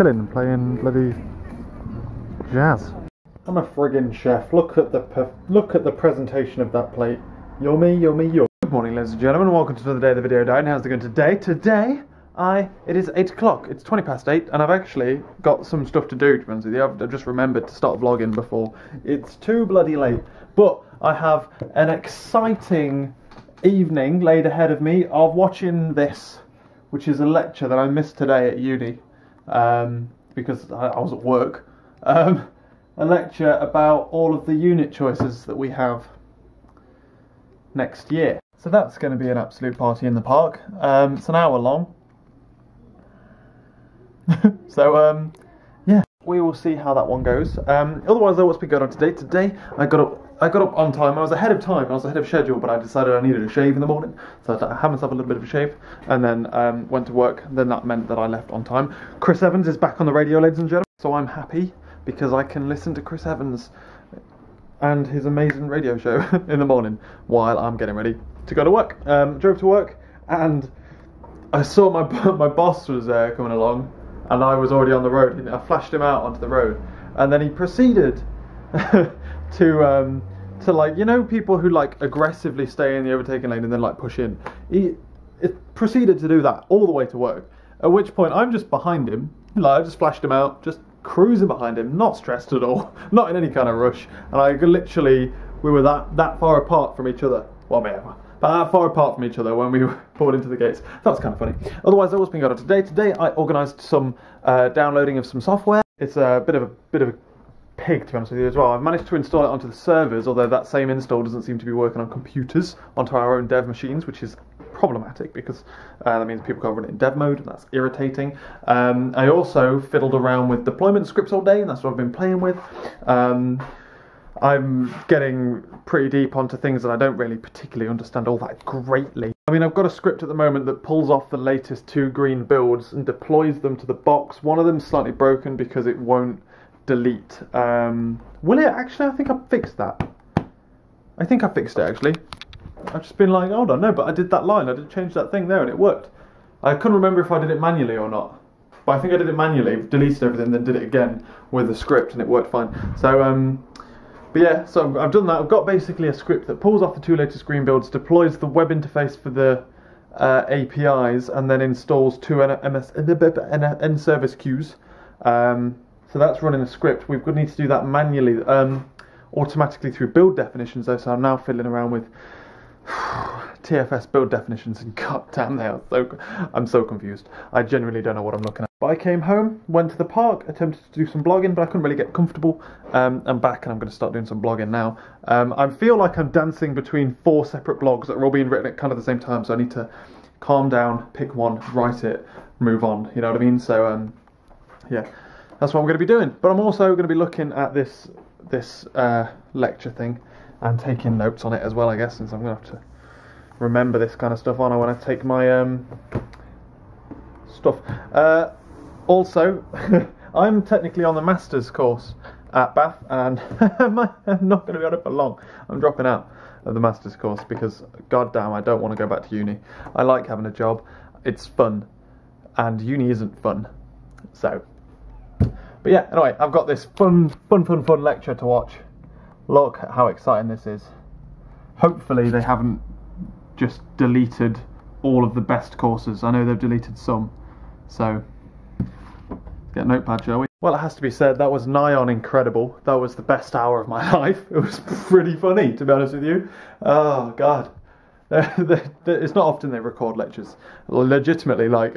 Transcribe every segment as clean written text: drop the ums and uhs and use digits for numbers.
chilling, playing bloody jazz. I'm a friggin' chef. Look at the presentation of that plate. Yummy, yummy, yummy. Good morning, ladies and gentlemen. Welcome to another day of the video diet. How's it going today? It is 8 o'clock. It's 20 past 8, and I've actually got some stuff to do, to be honest with you. I've just remembered to start vlogging before it's too bloody late. But I have an exciting evening laid ahead of me of watching this, which is a lecture that I missed today at uni, because I was at work. A lecture about all of the unit choices that we have next year. So that's going to be an absolute party in the park. It's an hour long. So yeah, we will see how that one goes. Otherwise though, what's been going on today? Today I got up on time. I was ahead of time, I was ahead of schedule, but I decided I needed a shave in the morning, so I had myself a little bit of a shave, and then went to work. Then that meant that I left on time. Chris Evans is back on the radio, ladies and gentlemen, so I'm happy because I can listen to Chris Evans and his amazing radio show in the morning while I'm getting ready to go to work. Drove to work, and I saw my boss was coming along, and I was already on the road. I flashed him out onto the road, and then he proceeded to like, you know, people who like aggressively stay in the overtaking lane and then like push in. He proceeded to do that all the way to work. At which point I'm just behind him, like I just flashed him out, just cruising behind him, not stressed at all, not in any kind of rush. And I literally, we were that far apart from each other. Well, maybe about that far apart from each other when we pulled into the gates. That was kind of funny. Otherwise, what's been going on today? Today I organised some downloading of some software. It's a bit of a pig, to be honest with you, as well. I've managed to install it onto the servers, although that same install doesn't seem to be working on computers, onto our own dev machines, which is problematic because that means people can't run it in dev mode, and that's irritating. I also fiddled around with deployment scripts all day, and that's what I've been playing with. I'm getting pretty deep onto things that I don't really particularly understand all that greatly. I mean, I've got a script at the moment that pulls off the latest 2 green builds and deploys them to the box. One of them's slightly broken because it won't delete. Will it? Actually, I think I fixed that. I think I fixed it, actually. I've just been like, hold on, no, but I did that line. I did change that thing there and it worked. I couldn't remember if I did it manually or not. But I think I did it manually, deleted everything, then did it again with the script and it worked fine. So, but yeah, so I've done that. I've got basically a script that pulls off the 2 latest green builds, deploys the web interface for the APIs, and then installs 2 NServiceBus queues. So that's running a script. We need to do that manually, automatically through build definitions though, so I'm now fiddling around with TFS build definitions, and goddamn I'm so confused. I genuinely don't know what I'm looking at. But I came home, went to the park, attempted to do some blogging, but I couldn't really get comfortable. I'm back and I'm going to start doing some blogging now. I feel like I'm dancing between 4 separate blogs that are all being written at kind of the same time, so I need to calm down, pick one, write it, move on, you know what I mean? So yeah, that's what I'm going to be doing. But I'm also going to be looking at this lecture thing and taking notes on it as well, I guess, since I'm going to have to remember this kind of stuff on when I take my stuff. Also, I'm technically on the Masters course at Bath, and I'm not going to be on it for long. I'm dropping out of the Masters course because, goddamn, I don't want to go back to uni. I like having a job. It's fun, and uni isn't fun. So, but yeah, anyway, I've got this fun lecture to watch. Look at how exciting this is. Hopefully they haven't just deleted all of the best courses. I know they've deleted some. So, let's get a notepad, shall we? Well, it has to be said, that was nigh on incredible. That was the best hour of my life. It was pretty funny, to be honest with you. Oh, God. It's not often they record lectures. Legitimately, like,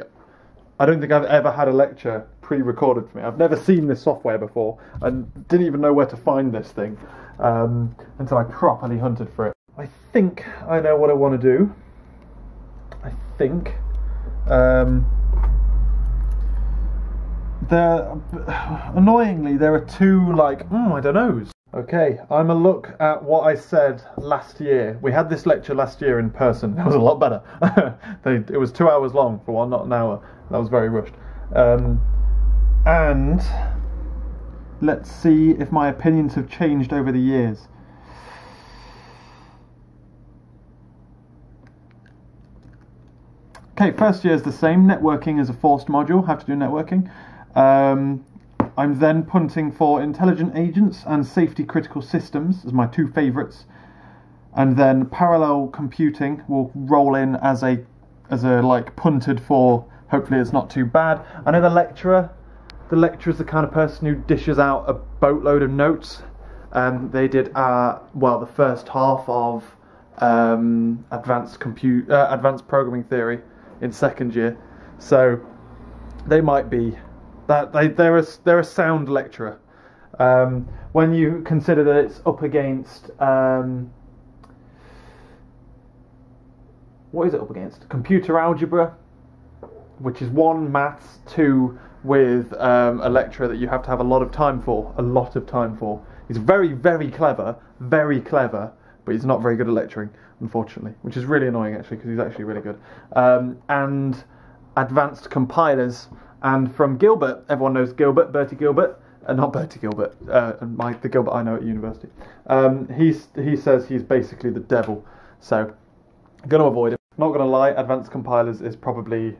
I don't think I've ever had a lecture pre-recorded for me. I've never seen this software before and didn't even know where to find this thing until I properly hunted for it. I think I know what I want to do. I think annoyingly there are 2 like I don't know. Okay, I'm a look at what I said last year. We had this lecture last year in person. It was a lot better. It was 2 hours long for one, not an hour. That was very rushed. And let's see if my opinions have changed over the years. Okay, first year is the same. Networking is a forced module. Have to do networking. I'm then punting for intelligent agents and safety critical systems as my two favourites, and then parallel computing will roll in as a like punted for. Hopefully it's not too bad. I know the lecturer's the kind of person who dishes out a boatload of notes. They did the first half of advanced programming theory in second year, so they might be that they're a sound lecturer. When you consider that it's up against what is it up against? Computer algebra, which is 1 maths, 2 with a lecturer that you have to have a lot of time for. He's very, very clever, but he's not very good at lecturing, unfortunately, which is really annoying actually, because he's actually really good. And advanced compilers, and from Gilbert, everyone knows Gilbert, Bertie Gilbert, not Bertie Gilbert, the Gilbert I know at university. He says he's basically the devil, so I'm going to avoid him. Not going to lie, advanced compilers is probably...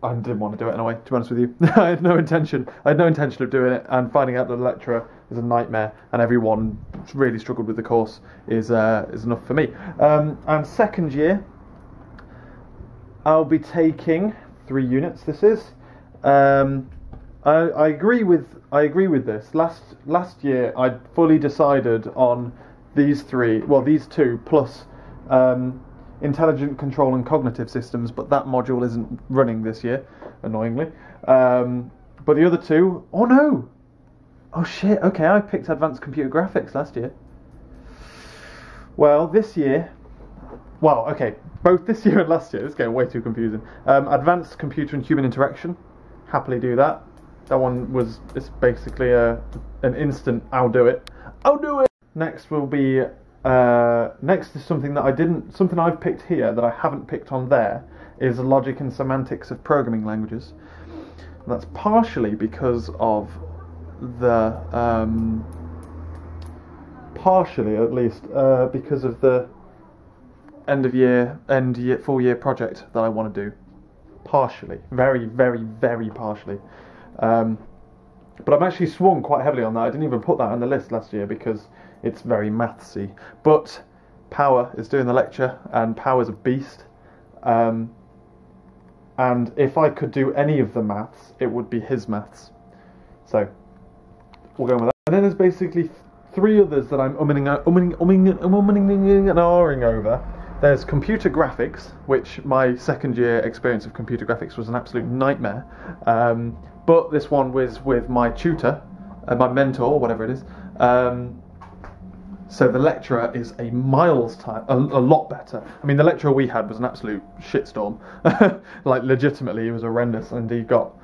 I didn't want to do it anyway, to be honest with you. I had no intention of doing it, and finding out that the lecturer is a nightmare and everyone really struggled with the course is enough for me. And second year, I'll be taking 3 units. This is. I agree with this. Last year, I'd fully decided on these 2 plus. Intelligent control and cognitive systems, but that module isn't running this year, annoyingly. But the other 2, oh no! Oh shit, okay, I picked advanced computer graphics last year. Well, this year, both this year and last year, it's getting way too confusing. Advanced computer and human interaction, happily do that. That one it's basically an instant, I'll do it. Next will be next is something I've picked here that I haven't picked on there, is logic and semantics of programming languages. And that's partially because of the because of the full year project that I want to do. Partially, very, very, very partially. But I'm actually swung quite heavily on that. I didn't even put that on the list last year because it's very mathsy. But Power is doing the lecture, and Power's a beast. And if I could do any of the maths, it would be his maths. So we'll go with that. And then there's basically 3 others that I'm umming and ahhing over. There's computer graphics, which my second year experience of computer graphics was an absolute nightmare. But this one was with my tutor, my mentor, whatever it is. So the lecturer is a lot better. I mean, the lecturer we had was an absolute shitstorm. Like, legitimately, he was horrendous, and he got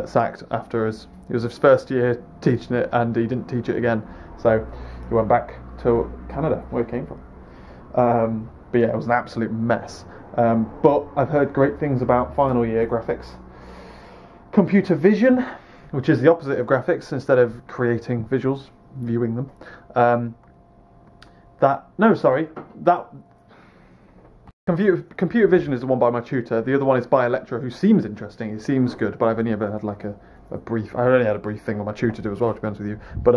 sacked after it was his first year teaching it, and he didn't teach it again. So he went back to Canada, where he came from. But yeah, it was an absolute mess. But I've heard great things about final year graphics. Computer vision, which is the opposite of graphics. Instead of creating visuals, viewing them. Computer vision is the one by my tutor. The other one is by a lecturer who seems interesting. He seems good, but I've only ever had like a brief. I only had a brief thing on my tutor do as well, to be honest with you. But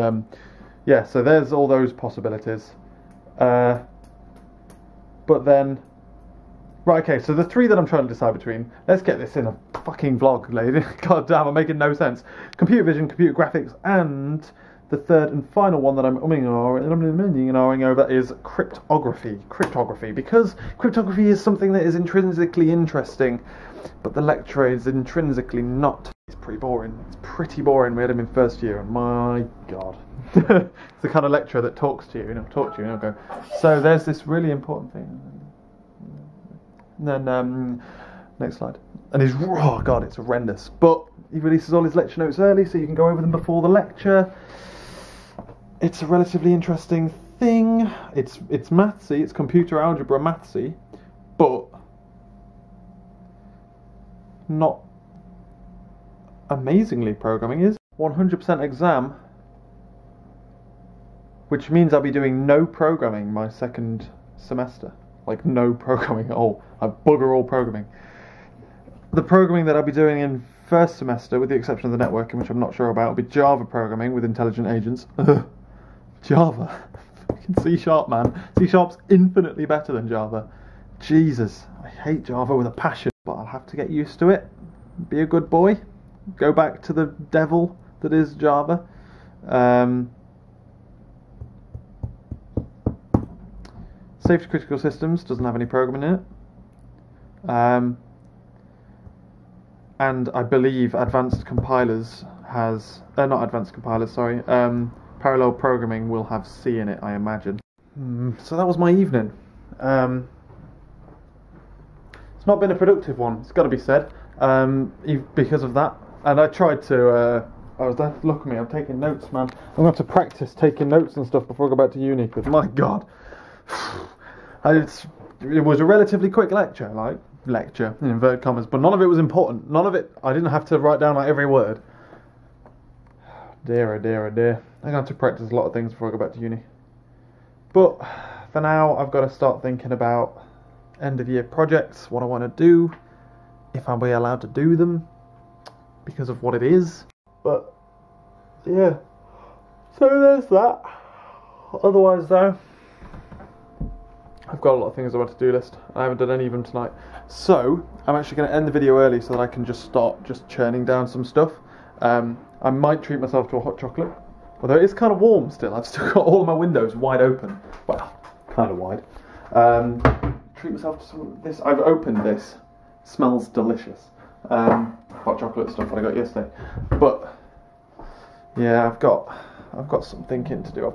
yeah, so there's all those possibilities. But then, right, okay. So the 3 that I'm trying to decide between. Let's get this in a fucking vlog, lady. God damn, I'm making no sense. Computer vision, computer graphics, and the third and final one that I'm umming and ahhing over is cryptography, because cryptography is something that is intrinsically interesting, but the lecturer is intrinsically not. It's pretty boring. We had him in first year, and my God. It's the kind of lecturer that talks to you, and go, so there's this really important thing. And then, next slide. And he's, oh God, it's horrendous. But he releases all his lecture notes early, so you can go over them before the lecture. It's a relatively interesting thing. It's mathsy, it's computer algebra mathsy, but not amazingly programming. Is 100% exam, which means I'll be doing no programming my second semester. Like, no programming at all. I bugger all programming. The programming that I'll be doing in first semester, with the exception of the networking, which I'm not sure about, will be Java programming with intelligent agents. Ugh. Java. Fucking C#, man. C# infinitely better than Java. Jesus, I hate Java with a passion, but I'll have to get used to it. Be a good boy. Go back to the devil that is Java. Safety critical systems doesn't have any programming in it. And I believe advanced compilers has... not advanced compilers, sorry. Parallel programming will have C in it, I imagine. So that was my evening. It's not been a productive one, it's got to be said, because of that. And I tried to... look at me, I'm taking notes, man. I'm going to have to practice taking notes and stuff before I go back to uni, because my God. It was a relatively quick lecture, in inverted commas, but none of it was important. None of it, I didn't have to write down like every word. Dear, oh dear, oh dear. I'm going to have to practice a lot of things before I go back to uni. But for now, I've got to start thinking about end of year projects, what I want to do, if I'll be allowed to do them, because of what it is. But, yeah. So there's that. Otherwise though, I've got a lot of things on my to-do list. I haven't done any of them tonight. So, I'm actually going to end the video early so that I can just start churning down some stuff. I might treat myself to a hot chocolate. Although it is kind of warm still. I've still got all of my windows wide open. Well, kind of wide. Treat myself to some of this. I've opened this. Smells delicious. Hot chocolate stuff that I got yesterday. But, yeah, I've got some thinking to do. I've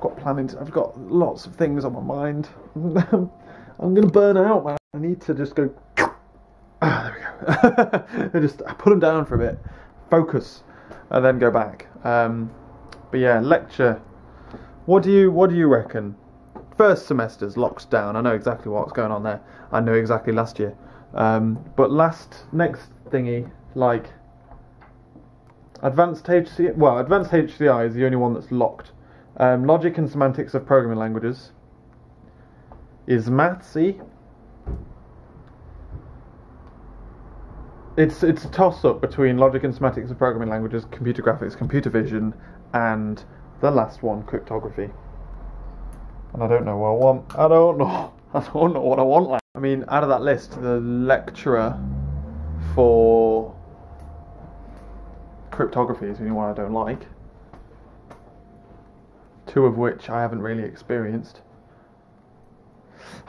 got lots of things on my mind. I'm going to burn out, man. I need to just go... there we go. Just put them down for a bit. Focus. And then go back. But yeah, lecture. What do you reckon? First semester's locked down. I know exactly what's going on there. I knew exactly last year. But next thingy, like... Advanced HCI is the only one that's locked. Logic and semantics of programming languages is mathsy. It's a toss-up between logic and semantics of programming languages, computer graphics, computer vision, and the last one, cryptography. And I don't know what I want. I don't know what I want. Like. I mean, out of that list, the lecturer for cryptography is the only one I don't like. Two of which I haven't really experienced.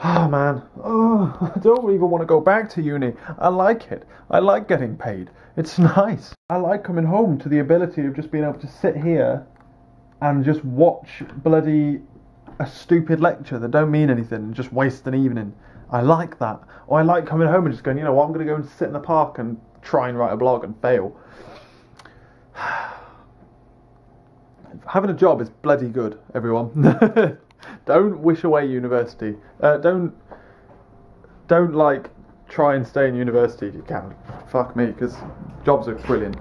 Oh man, I don't even want to go back to uni. I like it. I like getting paid. It's nice. I like coming home to the ability of just being able to sit here and just watch bloody a stupid lecture that don't mean anything and just waste an evening. I like that. Or I like coming home and just going, you know what, I'm going to go and sit in the park and try and write a blog and fail. Having a job is bloody good, everyone. Don't wish away university. Don't like try and stay in university if you can. Fuck me, because jobs are brilliant.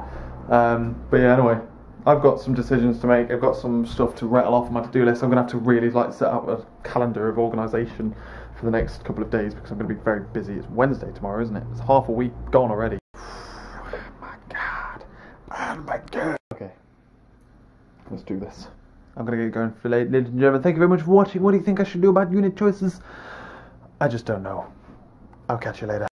But yeah, anyway, I've got some decisions to make. I've got some stuff to rattle off on my to-do list. I'm gonna have to really set up a calendar of organisation for the next couple of days because I'm gonna be very busy. It's Wednesday tomorrow, isn't it? It's half a week gone already. Oh my god. Okay, let's do this. I'm going to get going for ladies and gentlemen. Thank you very much for watching. What do you think I should do about unit choices? I just don't know. I'll catch you later.